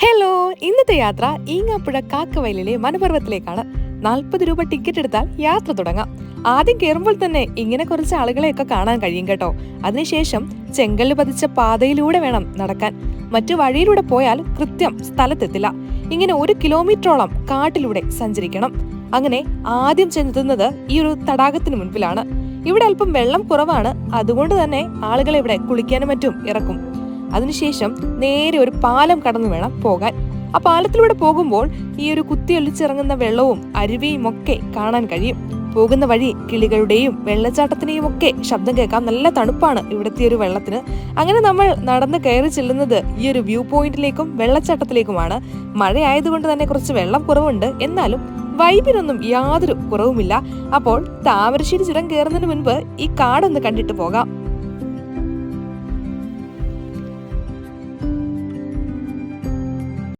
Hello, ഇന്നത്തെ യാത്ര ഈങ്ങാപ്പുഴ കാക്കവയലിലെ വനപർവ്വത്തിലേക്കാണ്. 40 രൂപ ടിക്കറ്റ് എടുത്താൽ യാത്ര തുടങ്ങാം. ആദ്യം കയറുമ്പോൾ തന്നെ ഇങ്ങനെ കുറച്ച് ആളുകളെയൊക്കെ കാണാൻ കഴിയും കേട്ടോ. അതിനുശേഷം ചെങ്കല്ല് പതിച്ച പാതയിലൂടെ വേണം നടക്കാൻ. മറ്റു വഴിയിലൂടെ പോയാൽ കൃത്യം സ്ഥലത്തെത്തില്ല. ഇങ്ങനെ 1 കിലോമീറ്ററോളം കാട്ടിലൂടെ സഞ്ചരിക്കണം. അങ്ങനെ ആദ്യം ചെന്നെത്തുന്നത് ഈ ഒരു തടാകത്തിന് മുൻപിലാണ്. ഇവിടെ അല്പം വെള്ളം കുറവാണ്, അതുകൊണ്ട് തന്നെ ആളുകളെ ഇവിടെ കുളിക്കാനും മറ്റും ഇറക്കും. അതിനുശേഷം നേരെ ഒരു പാലം കടന്നു വേണം പോകാൻ. ആ പാലത്തിലൂടെ പോകുമ്പോൾ ഈ ഒരു കുത്തിയൊലിച്ചിറങ്ങുന്ന വെള്ളവും അരുവിയും ഒക്കെ കാണാൻ കഴിയും. പോകുന്ന വഴി കിളികളുടെയും വെള്ളച്ചാട്ടത്തിന്റെയും ഒക്കെ ശബ്ദം കേൾക്കാം. നല്ല തണുപ്പാണ് ഇവിടുത്തെ ഒരു വെള്ളത്തിന്. അങ്ങനെ നമ്മൾ നടന്ന് കയറി ചെല്ലുന്നത് ഈ ഒരു വ്യൂ പോയിന്റിലേക്കും വെള്ളച്ചാട്ടത്തിലേക്കുമാണ്. മഴയായതുകൊണ്ട് തന്നെ കുറച്ച് വെള്ളം കുറവുണ്ട്, എന്നാലും വൈബിനൊന്നും യാതൊരു കുറവുമില്ല. അപ്പോൾ താമരശ്ശേരി ചുരം കയറുന്നതിന് മുൻപ് ഈ കാടൊന്ന് കണ്ടിട്ട് പോകാം.